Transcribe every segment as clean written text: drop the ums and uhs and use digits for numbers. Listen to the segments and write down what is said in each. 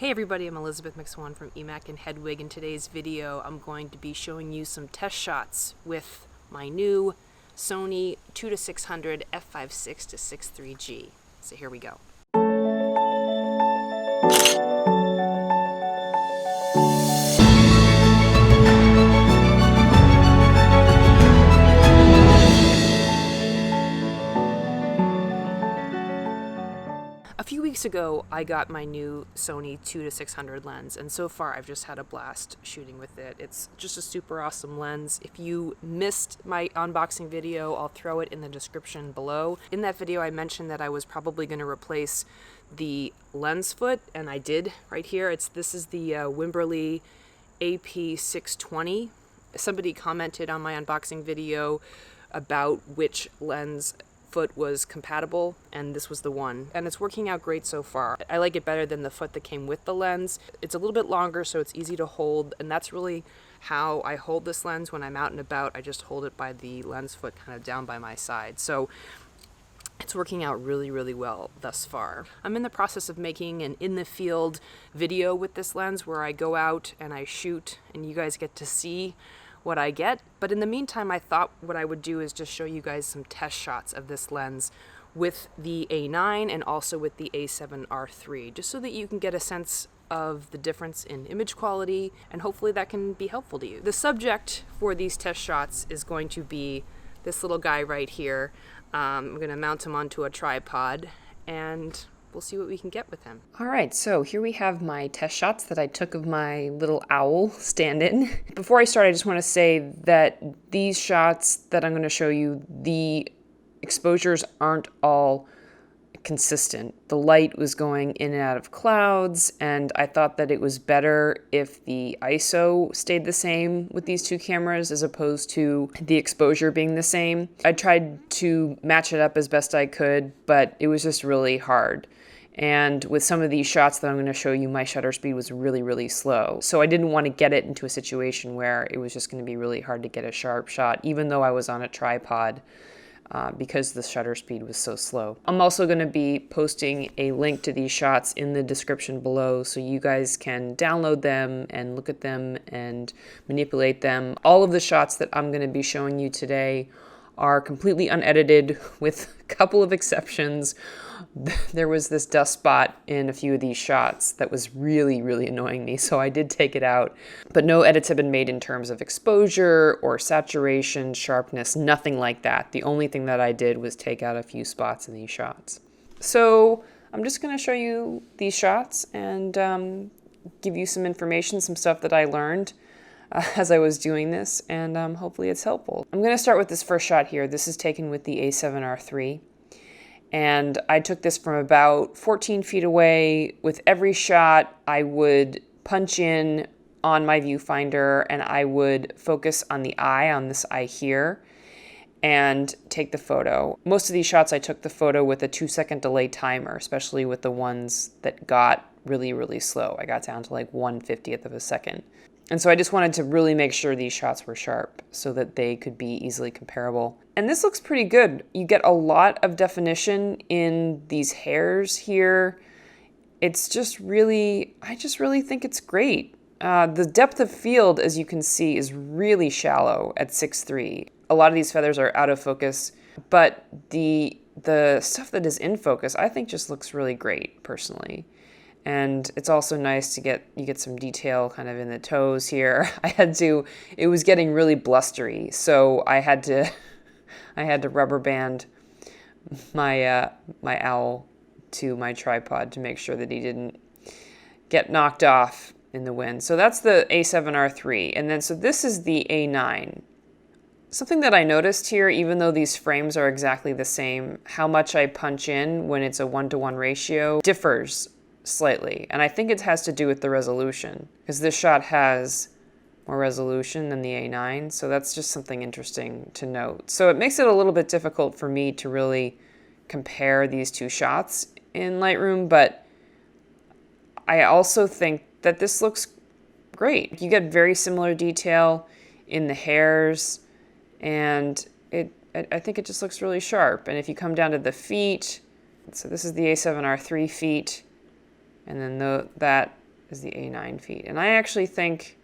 Hey everybody, I'm Elizabeth McSwan from EMAC and Hedwig. In today's video, I'm going to be showing you some test shots with my new Sony 2-600 f5.6 to 6.3G. So here we go. A few weeks ago, I got my new Sony 2-600 lens, and so far I've just had a blast shooting with it. It's just a super awesome lens. If you missed my unboxing video, I'll throw it in the description below. In that video, I mentioned that I was probably going to replace the lens foot, and I did right here. This is the Wimberley AP620. Somebody commented on my unboxing video about which lens foot was compatible, and this was the one, and it's working out great so far. I like it better than the foot that came with the lens. It's a little bit longer, so it's easy to hold, and that's really how I hold this lens when I'm out and about. I just hold it by the lens foot kind of down by my side, so it's working out really well thus far. I'm in the process of making an in the field video with this lens where I go out and I shoot and you guys get to see what I get. But in the meantime, I thought what I would do is just show you guys some test shots of this lens with the A9 and also with the A7R3, just so that you can get a sense of the difference in image quality, and hopefully that can be helpful to you. The subject for these test shots is going to be this little guy right here. I'm going to mount him onto a tripod and we'll see what we can get with him. All right, so here we have my test shots that I took of my little owl stand-in. Before I start, I just want to say that these shots that I'm going to show you, the exposures aren't all consistent. The light was going in and out of clouds, and I thought that it was better if the ISO stayed the same with these two cameras as opposed to the exposure being the same. I tried to match it up as best I could, but it was just really hard. And with some of these shots that I'm going to show you, my shutter speed was really slow. So I didn't want to get it into a situation where it was just going to be really hard to get a sharp shot, even though I was on a tripod, because the shutter speed was so slow. I'm also going to be posting a link to these shots in the description below so you guys can download them and look at them and manipulate them. All of the shots that I'm going to be showing you today are completely unedited, with a couple of exceptions. There was this dust spot in a few of these shots that was really annoying me, so I did take it out. But no edits have been made in terms of exposure or saturation, sharpness, nothing like that. The only thing that I did was take out a few spots in these shots. So I'm just going to show you these shots and give you some information, some stuff that I learned as I was doing this, and hopefully it's helpful. I'm going to start with this first shot here. This is taken with the A7R3, and I took this from about 14 feet away. With every shot, I would punch in on my viewfinder, and I would focus on the eye, on this eye here, and take the photo. Most of these shots, I took the photo with a 2-second delay timer, especially with the ones that got really slow. I got down to like 1/50th of a second. And so I just wanted to really make sure these shots were sharp so that they could be easily comparable. And this looks pretty good. You get a lot of definition in these hairs here. It's just really, I just really think it's great. The depth of field, as you can see, is really shallow at 6.3. A lot of these feathers are out of focus, but the stuff that is in focus, I think just looks really great, personally. And it's also nice to you get some detail kind of in the toes here. It was getting really blustery, so I had to rubber band my owl to my tripod to make sure that he didn't get knocked off in the wind. So that's the A7R3, and then so this is the A9. Something that I noticed here, even though these frames are exactly the same, how much I punch in when it's a 1-to-1 ratio differs slightly, and I think it has to do with the resolution, because this shot has more resolution than the A9, so that's just something interesting to note. So it makes it a little bit difficult for me to really compare these two shots in Lightroom, but I also think that this looks great. You get very similar detail in the hairs, and I think it just looks really sharp. And if you come down to the feet, so this is the A7R3 feet, and then that is the A9 feet. And I actually think,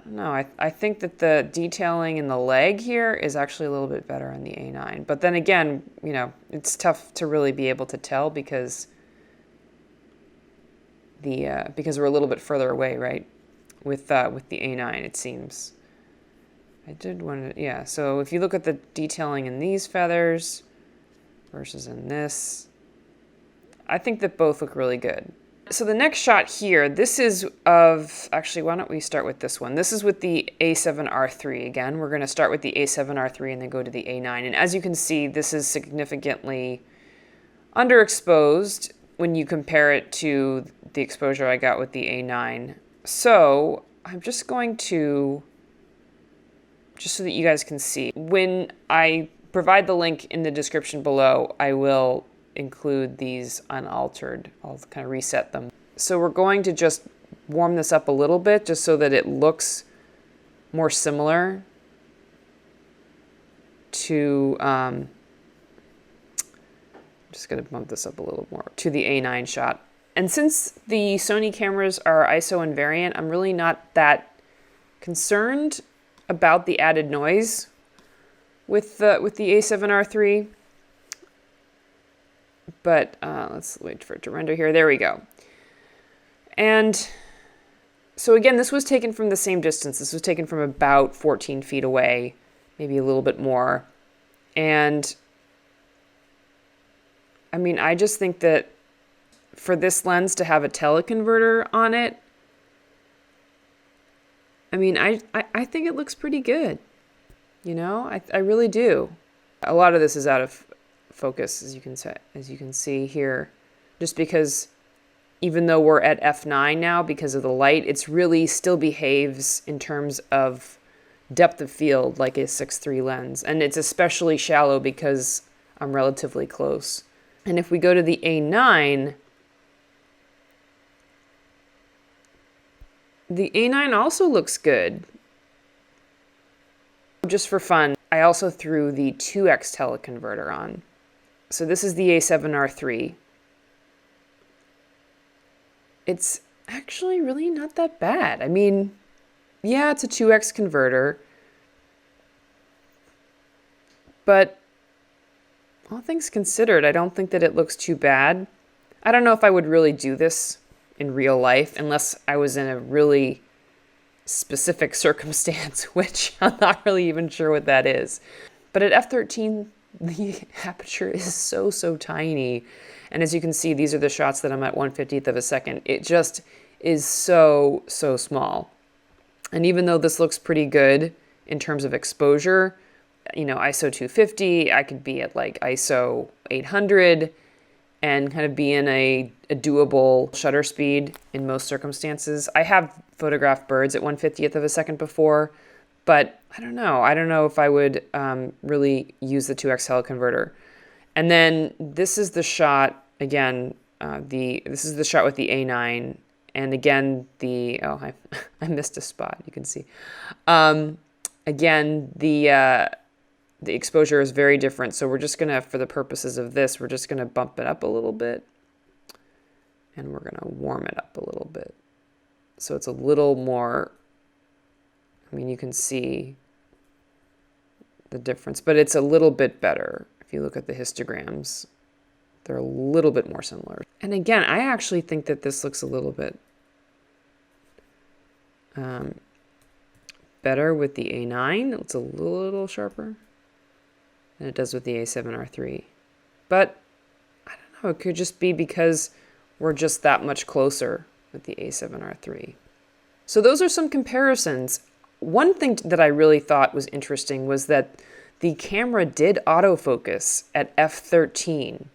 no, I think that the detailing in the leg here is actually a little bit better on the A9. But then again, you know, it's tough to really be able to tell because because we're a little bit further away, right? With the A9, it seems. I did want to, yeah. So if you look at the detailing in these feathers versus in this, I think that both look really good. So the next shot here, this is of, actually, why don't we start with this one? This is with the A7R3 again. We're going to start with the A7R3 and then go to the A9. And as you can see, this is significantly underexposed when you compare it to the exposure I got with the A9. So I'm just going to, just so that you guys can see, when I provide the link in the description below, I will include these unaltered. I'll kind of reset them. So we're going to just warm this up a little bit just so that it looks more similar to, just going to bump this up a little more, to the A9 shot. And since the Sony cameras are ISO invariant, I'm really not that concerned about the added noise with the A7R3. But let's wait for it to render here. There we go. And so again, this was taken from the same distance. This was taken from about 14 feet away, maybe a little bit more. And I mean, I just think that for this lens to have a teleconverter on it, I mean, I think it looks pretty good. You know, I really do. A lot of this is out of focus, as you can see here, just because even though we're at f9 now because of the light, it's really still behaves in terms of depth of field like a 6.3 lens, and it's especially shallow because I'm relatively close. And if we go to the A9, the A9 also looks good. Just for fun, I also threw the 2x teleconverter on. So this is the A7R3. It's actually really not that bad. I mean, yeah, it's a 2x converter, but all things considered, I don't think that it looks too bad. I don't know if I would really do this in real life unless I was in a really specific circumstance, which I'm not really even sure what that is. But at f13, the aperture is so tiny. And as you can see, these are the shots that I'm at 1/50th of a second. It just is so small. And even though this looks pretty good in terms of exposure, you know, ISO 250, I could be at like ISO 800 and kind of be in a doable shutter speed in most circumstances. I have photographed birds at 1/50th of a second before, but I don't know if I would really use the 2x teleconverter. And then this is the shot again. This is the shot with the A9, and again I missed a spot. You can see. Again, the exposure is very different. So we're just gonna, for the purposes of this, we're just gonna bump it up a little bit, and we're gonna warm it up a little bit, so it's a little more. I mean, you can see the difference, but it's a little bit better. If you look at the histograms, they're a little bit more similar. And again, I actually think that this looks a little bit better with the A9. It's a little sharper than it does with the A7R3. But I don't know, it could just be because we're just that much closer with the A7R3. So those are some comparisons. One thing that I really thought was interesting was that the camera did autofocus at f13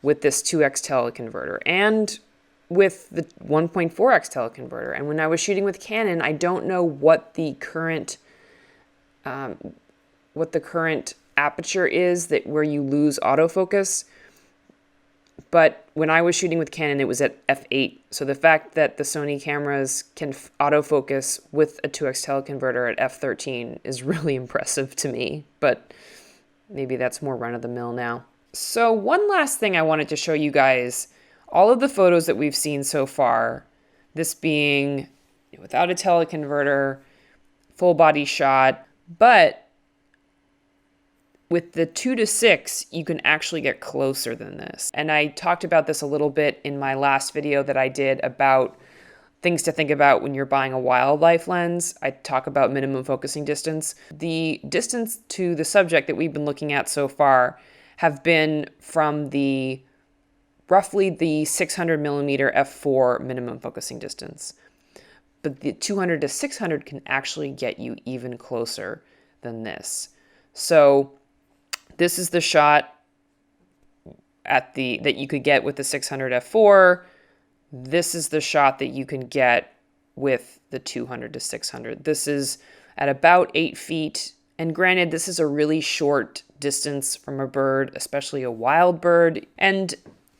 with this 2x teleconverter and with the 1.4x teleconverter. And when I was shooting with Canon, I don't know what the current aperture is that where you lose autofocus. But when I was shooting with Canon, it was at f8. So the fact that the Sony cameras can autofocus with a 2x teleconverter at f13 is really impressive to me. But maybe that's more run-of-the-mill now. So one last thing I wanted to show you guys, all of the photos that we've seen so far, This being without a teleconverter, full body shot, but with the 2:6, you can actually get closer than this. And I talked about this a little bit in my last video that I did about things to think about when you're buying a wildlife lens. I talk about minimum focusing distance. The distance to the subject that we've been looking at so far have been from roughly the 600 millimeter f4 minimum focusing distance. But the 200 to 600 can actually get you even closer than this. So this is the shot that you could get with the 600 f4. This is the shot that you can get with the 200 to 600. This is at about 8 feet. And granted, this is a really short distance from a bird, especially a wild bird. And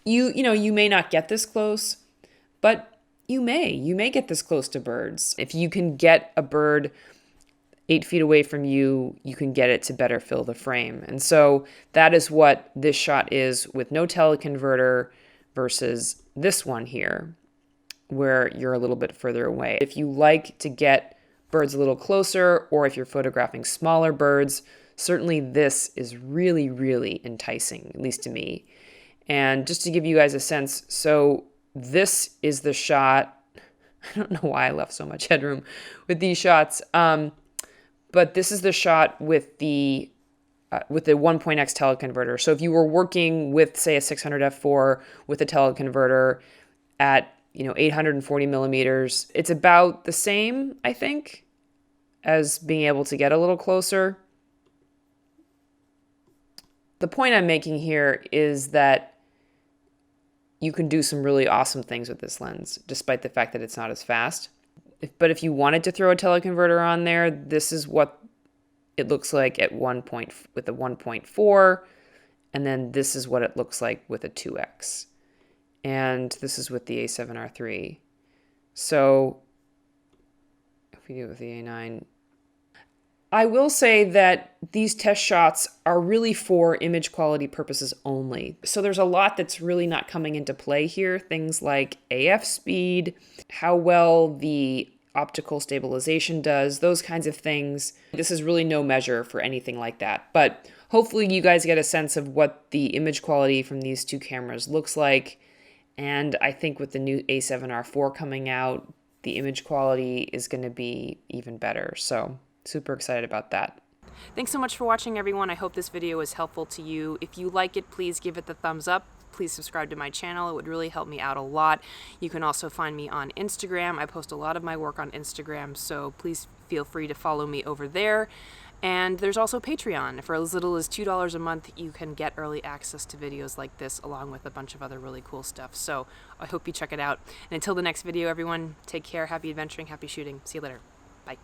you may not get this close, but you may get this close to birds. If you can get a bird 8 feet away from you, you can get it to better fill the frame. And so that is what this shot is with no teleconverter versus this one here, where you're a little bit further away. If you like to get birds a little closer, or if you're photographing smaller birds, certainly this is really, really enticing, at least to me. And just to give you guys a sense, so this is the shot. I don't know why I left so much headroom with these shots, but this is the shot with the 1.x teleconverter. So if you were working with, say, a 600 f4 with a teleconverter at 840 millimeters, it's about the same, I think, as being able to get a little closer. The point I'm making here is that you can do some really awesome things with this lens, despite the fact that it's not as fast. But if you wanted to throw a teleconverter on there, this is what it looks like with a 1.4, and then this is what it looks like with a 2x. And this is with the A7R3. So if we do it with the A9, I will say that these test shots are really for image quality purposes only. So there's a lot that's really not coming into play here. Things like AF speed, how well the optical stabilization does, those kinds of things. This is really no measure for anything like that. But hopefully you guys get a sense of what the image quality from these two cameras looks like. And I think with the new A7R4 coming out, the image quality is going to be even better. So super excited about that. Thanks so much for watching, everyone. I hope this video was helpful to you. If you like it, please give it the thumbs up. Please subscribe to my channel. It would really help me out a lot. You can also find me on Instagram. I post a lot of my work on Instagram, so please feel free to follow me over there. And there's also Patreon. For as little as $2 a month, you can get early access to videos like this, along with a bunch of other really cool stuff. So I hope you check it out. And until the next video, everyone, take care, happy adventuring, happy shooting. See you later. Bye.